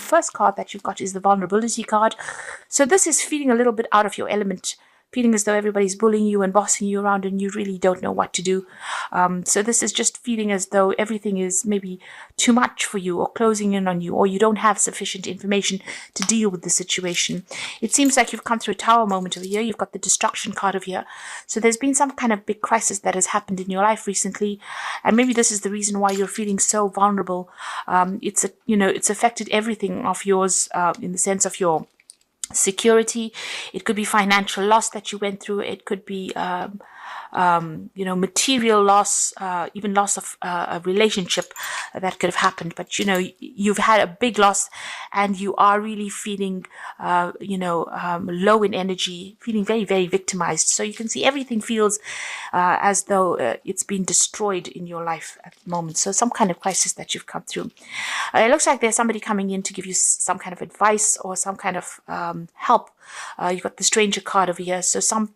first card that you've got is the vulnerability card. So this is feeling a little bit out of your element, feeling as though everybody's bullying you and bossing you around and you really don't know what to do. So this is just feeling as though everything is maybe too much for you, or closing in on you, or you don't have sufficient information to deal with the situation. It seems like you've come through a tower moment over here. You've got the destruction card over here. So there's been some kind of big crisis that has happened in your life recently, and maybe this is the reason why you're feeling so vulnerable. It's affected everything of yours, in the sense of your security. It could be financial loss that you went through. It could be material loss, even loss of a relationship that could have happened. But you've had a big loss, and you are really feeling low in energy, feeling very, very victimized. So you can see everything feels as though it's been destroyed in your life at the moment. So some kind of crisis that you've come through. It looks like there's somebody coming in to give you some kind of advice or some kind of help. You've got the stranger card over here, so some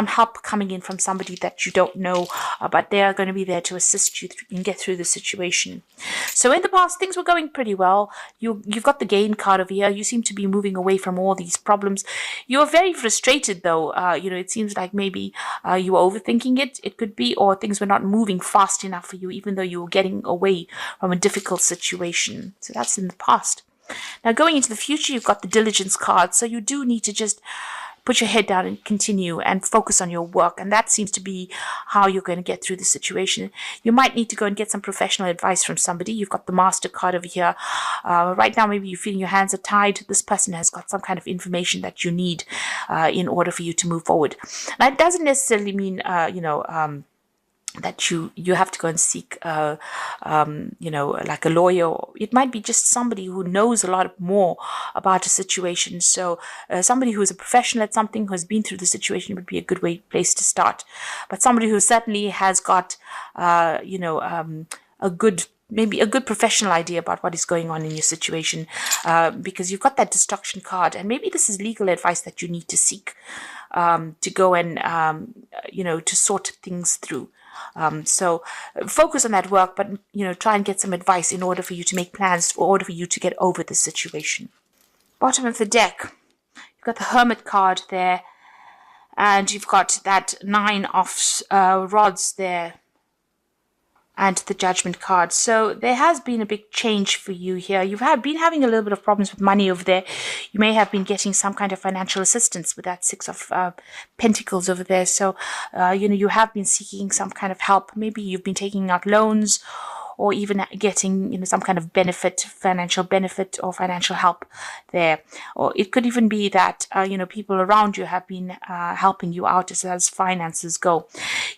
help coming in from somebody that you don't know, but they are going to be there to assist you and get through the situation. So in the past, things were going pretty well. You've got the gain card over here. You seem to be moving away from all these problems. You're very frustrated, though. It seems like maybe you were overthinking it. It could be, or things were not moving fast enough for you, even though you were getting away from a difficult situation. So that's in the past. Now, going into the future, you've got the diligence card. So you do need to just put your head down and continue and focus on your work. And that seems to be how you're going to get through the situation. You might need to go and get some professional advice from somebody. You've got the master card over here. Right now, maybe you're feeling your hands are tied. This person has got some kind of information that you need in order for you to move forward. Now, it doesn't necessarily mean, that you have to go and seek, like a lawyer. It might be just somebody who knows a lot more about a situation. So somebody who is a professional at something, who has been through the situation, would be a good place to start. But somebody who certainly has got, maybe a good professional idea about what is going on in your situation, because you've got that destruction card, and maybe this is legal advice that you need to seek to go and, to sort things through. So focus on that work, but, try and get some advice in order for you to make plans, in order for you to get over the situation. Bottom of the deck, you've got the Hermit card there, and you've got that 9 of rods there, and the Judgment card. So there has been a big change for you here. You've been having a little bit of problems with money over there. You may have been getting some kind of financial assistance with that 6 of Pentacles over there. So, you have been seeking some kind of help. Maybe you've been taking out loans, or even getting, some kind of financial benefit or financial help there. Or it could even be that, people around you have been helping you out as finances go.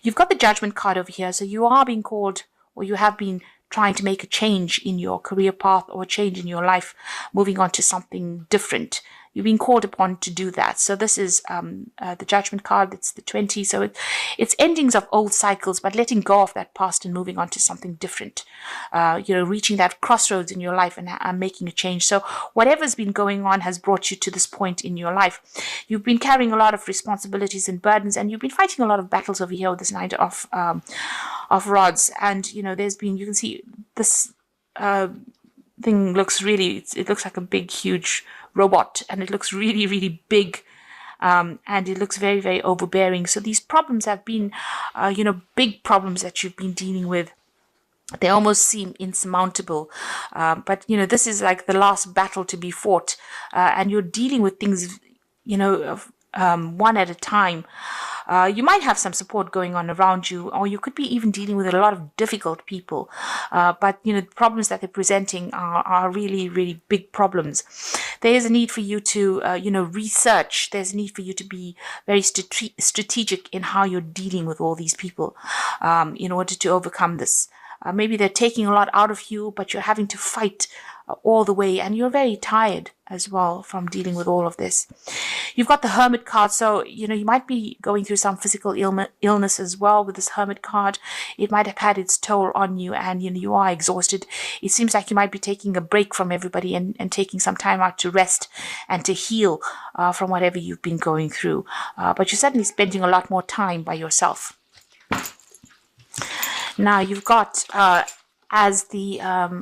You've got the Judgment card over here. So you are being called, or you have been trying to make a change in your career path or a change in your life, moving on to something different. You've been called upon to do that. So this is the Judgment card. It's the 20. So it's endings of old cycles, but letting go of that past and moving on to something different. Reaching that crossroads in your life and making a change. So whatever's been going on has brought you to this point in your life. You've been carrying a lot of responsibilities and burdens, and you've been fighting a lot of battles over here with this 9 of rods. And, you can see this thing looks it looks like a big, huge robot, and it looks really, really big, and it looks very, very overbearing. So these problems have been, big problems that you've been dealing with. They almost seem insurmountable, but this is like the last battle to be fought, and you're dealing with things, one at a time. You might have some support going on around you, or you could be even dealing with a lot of difficult people. But, the problems that they're presenting are really, really big problems. There is a need for you to, research. There's a need for you to be very strategic in how you're dealing with all these people in order to overcome this. Maybe they're taking a lot out of you, but you're having to fight all the way, and you're very tired as well from dealing with all of this. You've got the Hermit card, so you might be going through some physical illness as well with this Hermit card. It might have had its toll on you, and you are exhausted. It seems like you might be taking a break from everybody and taking some time out to rest and to heal from whatever you've been going through. But you're certainly spending a lot more time by yourself. Now you've got as the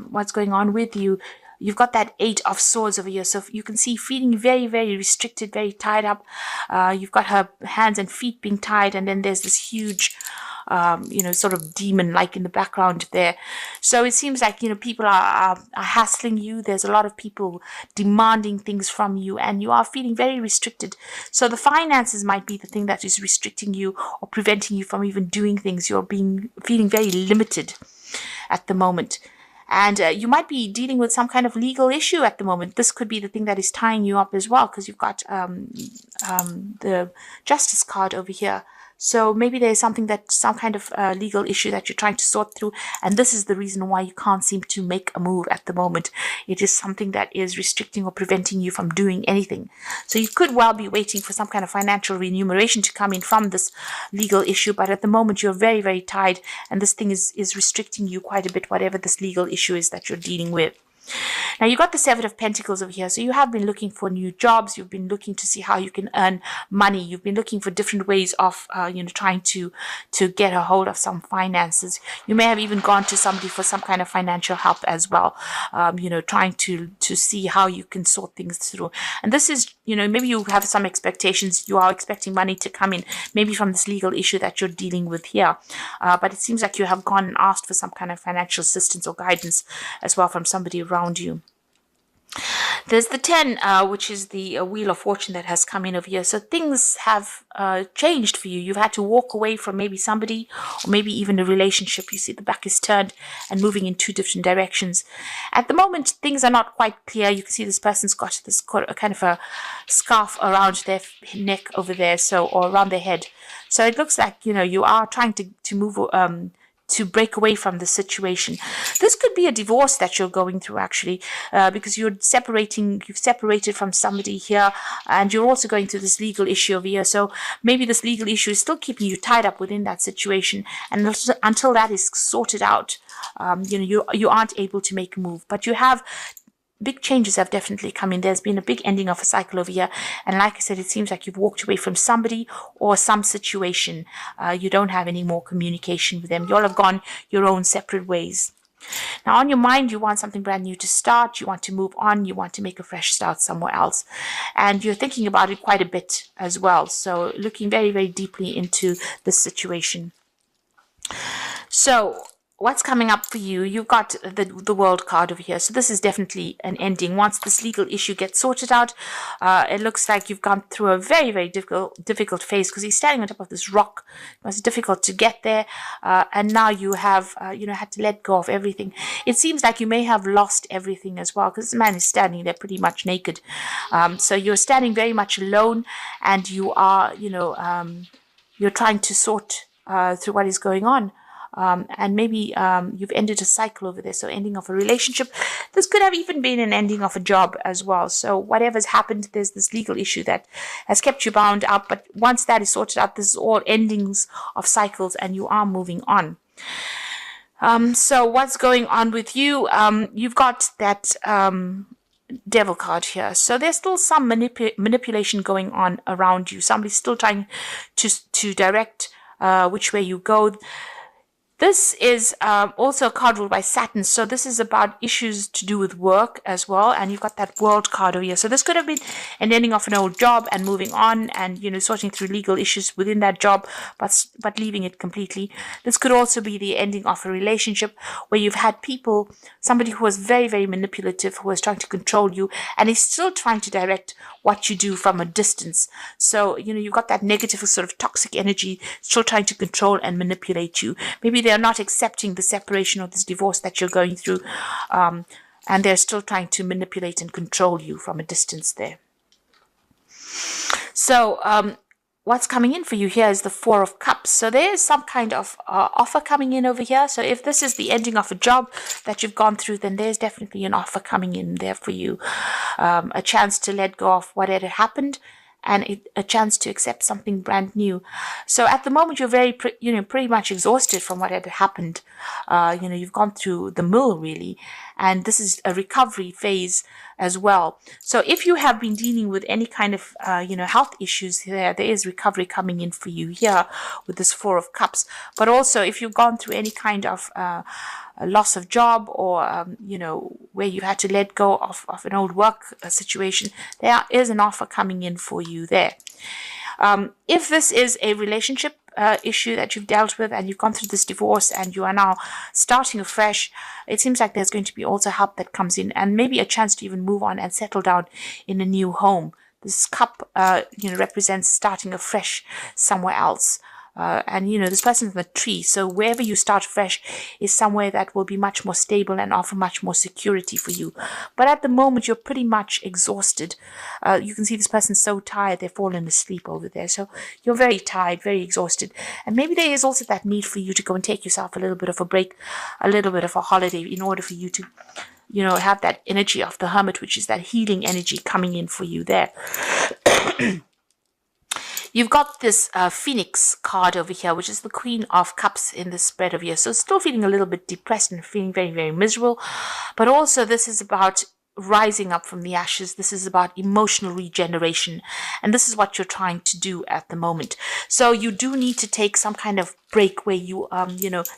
what's going on with you. You've got that 8 of Swords over here. So you can see feeling very, very restricted, very tied up. You've got her hands and feet being tied. And then there's this huge, sort of demon like in the background there. So it seems like, people are hassling you. There's a lot of people demanding things from you, and you are feeling very restricted. So the finances might be the thing that is restricting you or preventing you from even doing things. You're feeling very limited at the moment. And you might be dealing with some kind of legal issue at the moment. This could be the thing that is tying you up as well, because you've got the Justice card over here. So maybe there's some kind of legal issue that you're trying to sort through. And this is the reason why you can't seem to make a move at the moment. It is something that is restricting or preventing you from doing anything. So you could well be waiting for some kind of financial remuneration to come in from this legal issue. But at the moment, you're very, very tied. And this thing is restricting you quite a bit, whatever this legal issue is that you're dealing with. Now, you've got the Seven of Pentacles over here. So you have been looking for new jobs. You've been looking to see how you can earn money. You've been looking for different ways of, trying to get a hold of some finances. You may have even gone to somebody for some kind of financial help as well, trying to see how you can sort things through. And this is, maybe you have some expectations. You are expecting money to come in, maybe from this legal issue that you're dealing with here. But it seems like you have gone and asked for some kind of financial assistance or guidance as well from somebody around you. There's the 10, which is the Wheel of Fortune that has come in over here. So things have changed for you. You've had to walk away from maybe somebody or maybe even a relationship. You see the back is turned and moving in 2 different directions. At the moment, things are not quite clear. You can see this person's got this kind of a scarf around their neck over there, or around their head. So it looks like, you are trying to move to break away from the situation. This could be a divorce that you're going through, actually, because you've separated from somebody here, and you're also going through this legal issue over here. So maybe this legal issue is still keeping you tied up within that situation, and until that is sorted out, you aren't able to make a move. But you have big changes have definitely come in. There's been a big ending of a cycle over here. And like I said, it seems like you've walked away from somebody or some situation. You don't have any more communication with them. You all have gone your own separate ways. Now, on your mind, you want something brand new to start. You want to move on. You want to make a fresh start somewhere else. And you're thinking about it quite a bit as well. So looking very, very deeply into this situation. So what's coming up for you? You've got the World card over here. So this is definitely an ending. Once this legal issue gets sorted out, it looks like you've gone through a very, very difficult phase, because he's standing on top of this rock. It was difficult to get there. And now you have, had to let go of everything. It seems like you may have lost everything as well, because this man is standing there pretty much naked. So you're standing very much alone, and you are, you're trying to sort through what is going on. And maybe you've ended a cycle over there, so ending of a relationship. This could have even been an ending of a job as well. So whatever's happened, there's this legal issue that has kept you bound up. But once that is sorted out, this is all endings of cycles, and you are moving on. So what's going on with you? You've got that Devil card here. So there's still some manipulation going on around you. Somebody's still trying to direct which way you go. This is also a card ruled by Saturn. So this is about issues to do with work as well. And you've got that World card over here. So this could have been an ending of an old job and moving on and, sorting through legal issues within that job, but leaving it completely. This could also be the ending of a relationship where you've had somebody who was very, very manipulative, who was trying to control you, and is still trying to direct what you do from a distance. So, you've got that negative sort of toxic energy still trying to control and manipulate you. Maybe they're not accepting the separation or this divorce that you're going through, and they're still trying to manipulate and control you from a distance there. So what's coming in for you here is the Four of Cups. So there is some kind of offer coming in over here. So if this is the ending of a job that you've gone through, then there's definitely an offer coming in there for you. A chance to let go of what had happened, and a chance to accept something brand new. So at the moment, you're very, pretty much exhausted from what had happened. You've gone through the mill, really. And this is a recovery phase as well. So if you have been dealing with any kind of, health issues there is recovery coming in for you here with this Four of Cups. But also, if you've gone through any kind of a loss of job, or where you had to let go of an old work situation, there is an offer coming in for you there. If this is a relationship issue that you've dealt with and you've gone through this divorce and you are now starting afresh, it seems like there's going to be also help that comes in, and maybe a chance to even move on and settle down in a new home. This cup, represents starting afresh somewhere else. And this person is a tree, so wherever you start fresh is somewhere that will be much more stable and offer much more security for you. But at the moment, you're pretty much exhausted. You can see this person's so tired, they've fallen asleep over there. So you're very tired, very exhausted. And maybe there is also that need for you to go and take yourself a little bit of a break, a little bit of a holiday, in order for you to have that energy of the hermit, which is that healing energy coming in for you there. You've got this Phoenix card over here, which is the Queen of Cups in this spread over here. So still feeling a little bit depressed and feeling very, very miserable. But also this is about rising up from the ashes. This is about emotional regeneration. And this is what you're trying to do at the moment. So you do need to take some kind of break where you,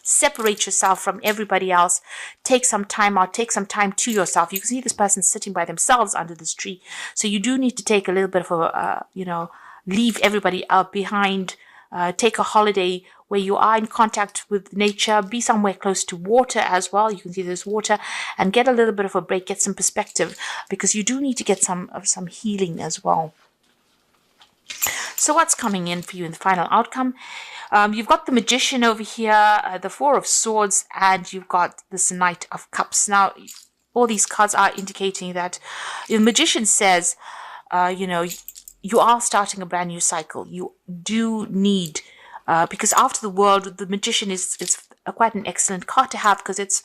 separate yourself from everybody else. Take some time out. Take some time to yourself. You can see this person sitting by themselves under this tree. So you do need to take a little bit of a, leave everybody out behind, take a holiday where you are in contact with nature, be somewhere close to water as well. You can see there's water, and get a little bit of a break, get some perspective, because you do need to get some healing as well. So what's coming in for you in the final outcome? You've got the Magician over here, the Four of Swords, and you've got this Knight of Cups. Now, all these cards are indicating that the Magician says, you are starting a brand new cycle. You do need, because after the World, the Magician is quite an excellent card to have, because it's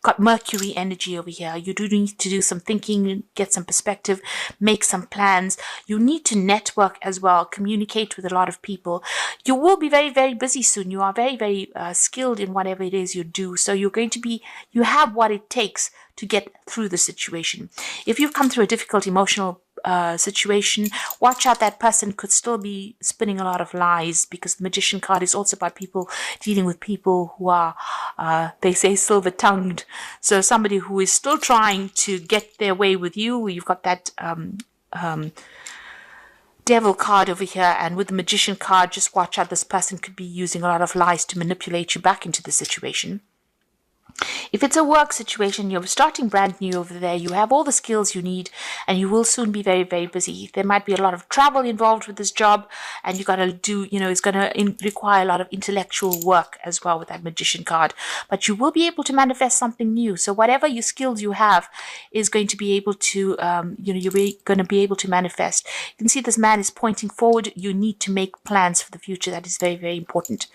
got Mercury energy over here. You do need to do some thinking, get some perspective, make some plans. You need to network as well, communicate with a lot of people. You will be very, very busy soon. You are very, very skilled in whatever it is you do. So you have what it takes to get through the situation. If you've come through a difficult emotional situation, watch out. That person could still be spinning a lot of lies, because the Magician card is also about people dealing with people who are, they say, silver-tongued. So somebody who is still trying to get their way with you. You've got that Devil card over here, and with the Magician card, just watch out. This person could be using a lot of lies to manipulate you back into the situation. If it's a work situation, you're starting brand new over there, you have all the skills you need, and you will soon be very, very busy. There might be a lot of travel involved with this job, and you got to do, it's going to require a lot of intellectual work as well with that Magician card. But you will be able to manifest something new. So whatever your skills you have is going to be able to, you're going to be able to manifest. You can see this man is pointing forward. You need to make plans for the future. That is very, very important.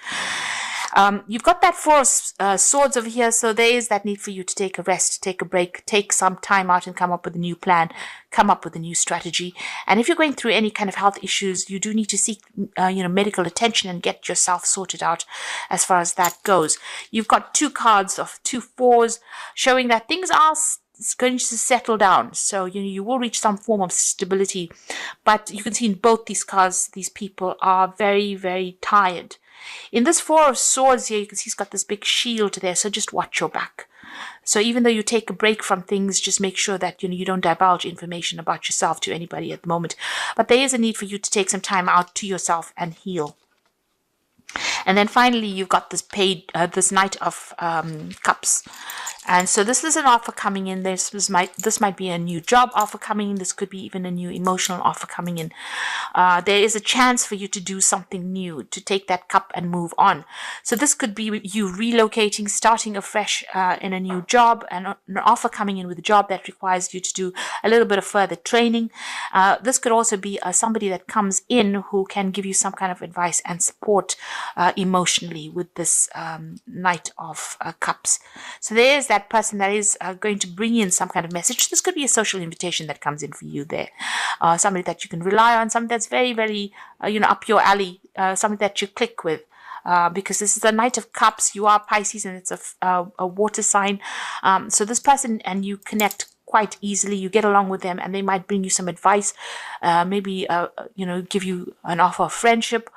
You've got that Four of Swords over here, so there is that need for you to take a rest, take a break, take some time out and come up with a new plan, come up with a new strategy. And if you're going through any kind of health issues, you do need to seek, medical attention and get yourself sorted out as far as that goes. You've got two cards of 2 4s showing that things are going to settle down. So, you will reach some form of stability. But you can see in both these cards, these people are very, very tired. In this Four of Swords here, you can see he's got this big shield there, so just watch your back. So even though you take a break from things, just make sure that you don't divulge information about yourself to anybody at the moment. But there is a need for you to take some time out to yourself and heal. And then finally, you've got this Knight of Cups. And so this is an offer coming in. This might be a new job offer coming in. This could be even a new emotional offer coming in. There is a chance for you to do something new, to take that cup and move on. So this could be you relocating, starting afresh in a new job, and an offer coming in with a job that requires you to do a little bit of further training. This could also be somebody that comes in who can give you some kind of advice and support emotionally with this Knight of Cups. So there is that person that is going to bring in some kind of message. This could be a social invitation that comes in for you there. Somebody that you can rely on, somebody that's very, very, up your alley, somebody that you click with. Because this is a Knight of Cups, you are Pisces, and it's a water sign. So this person and you connect quite easily. You get along with them, and they might bring you some advice, maybe, give you an offer of friendship.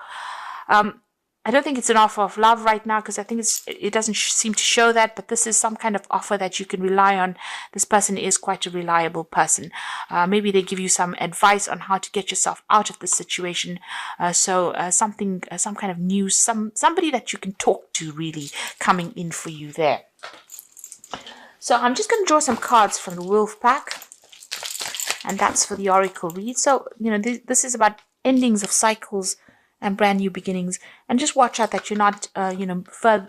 I don't think it's an offer of love right now, because I think it doesn't seem to show that, but this is some kind of offer that you can rely on. This person is quite a reliable person. Maybe they give you some advice on how to get yourself out of the situation. Some kind of news, somebody that you can talk to really coming in for you there. So I'm just going to draw some cards from the Wolf pack, and that's for the Oracle read. So, this is about endings of cycles and brand new beginnings, and just watch out that you're not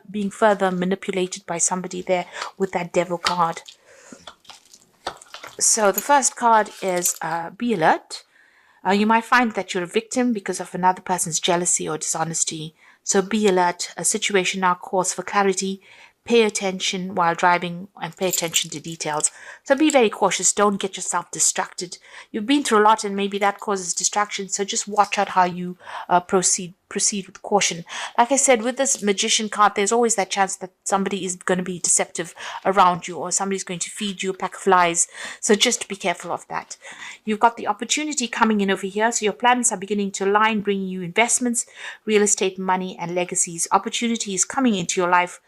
being further manipulated by somebody there with that Devil card. So the first card is be alert. You might find that you're a victim because of another person's jealousy or dishonesty. So be alert. A situation now calls for clarity. Pay attention while driving, and pay attention to details. So be very cautious. Don't get yourself distracted. You've been through a lot, and maybe that causes distraction. So just watch out how you proceed with caution. Like I said, with this Magician card, there's always that chance that somebody is going to be deceptive around you, or somebody's going to feed you a pack of lies. So just be careful of that. You've got the opportunity coming in over here. So your plans are beginning to align, bringing you investments, real estate, money, and legacies. Opportunity is coming into your life.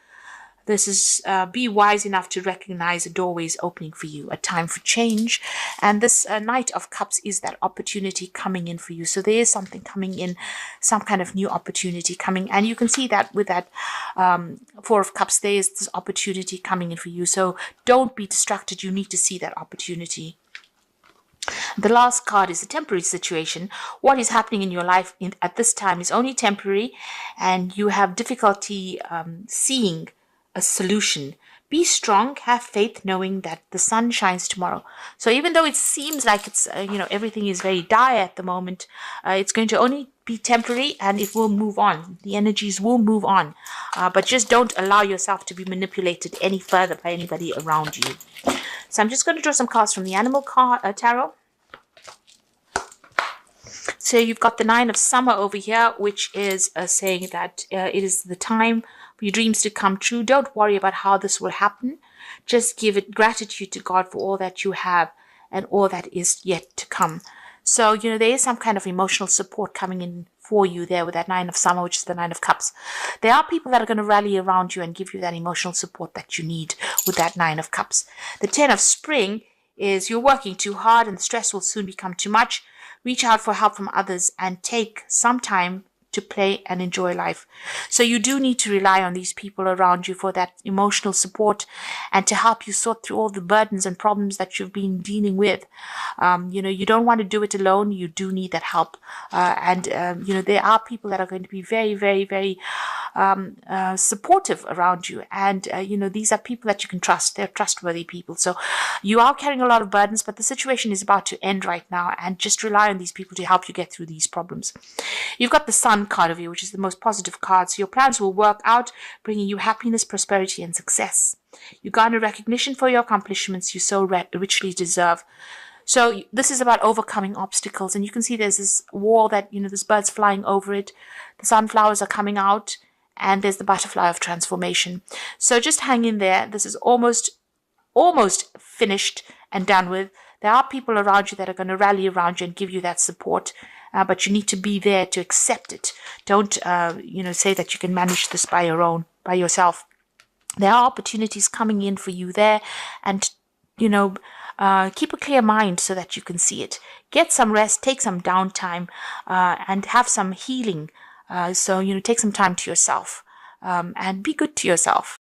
This is be wise enough to recognize a doorway is opening for you, a time for change. And this Knight of Cups is that opportunity coming in for you. So there is something coming in, some kind of new opportunity coming. And you can see that with that Four of Cups, there is this opportunity coming in for you. So don't be distracted. You need to see that opportunity. The last card is a temporary situation. What is happening in your life at this time is only temporary, and you have difficulty seeing a solution. Be strong, have faith, knowing that the sun shines tomorrow. So even though it seems like it's everything is very dire at the moment, it's going to only be temporary, and it will move on. The energies will move on, but just don't allow yourself to be manipulated any further by anybody around you. So I'm just going to draw some cards from the Animal Tarot. So you've got the Nine of Summer over here, which is saying that it is the time for your dreams to come true. Don't worry about how this will happen. Just give it gratitude to God for all that you have and all that is yet to come. So, there is some kind of emotional support coming in for you there with that Nine of Summer, which is the Nine of Cups. There are people that are going to rally around you and give you that emotional support that you need with that Nine of Cups. The Ten of Spring is you're working too hard and the stress will soon become too much. Reach out for help from others and take some time to play and enjoy life. So you do need to rely on these people around you for that emotional support and to help you sort through all the burdens and problems that you've been dealing with. You don't want to do it alone. You do need that help. There are people that are going to be very, very, very supportive around you. And, these are people that you can trust. They're trustworthy people. So you are carrying a lot of burdens, but the situation is about to end right now, and just rely on these people to help you get through these problems. You've got the Sun card of you, which is the most positive card. So your plans will work out, bringing you happiness, prosperity, and success. You garner recognition for your accomplishments you so richly deserve. So this is about overcoming obstacles. And you can see there's this wall that, there's birds flying over it. The sunflowers are coming out, and there's the butterfly of transformation. So just hang in there. This is almost finished and done with. There are people around you that are going to rally around you and give you that support. But you need to be there to accept it. Don't, say that you can manage this by yourself. There are opportunities coming in for you there, and, keep a clear mind so that you can see it. Get some rest, take some downtime, and have some healing. Take some time to yourself, and be good to yourself.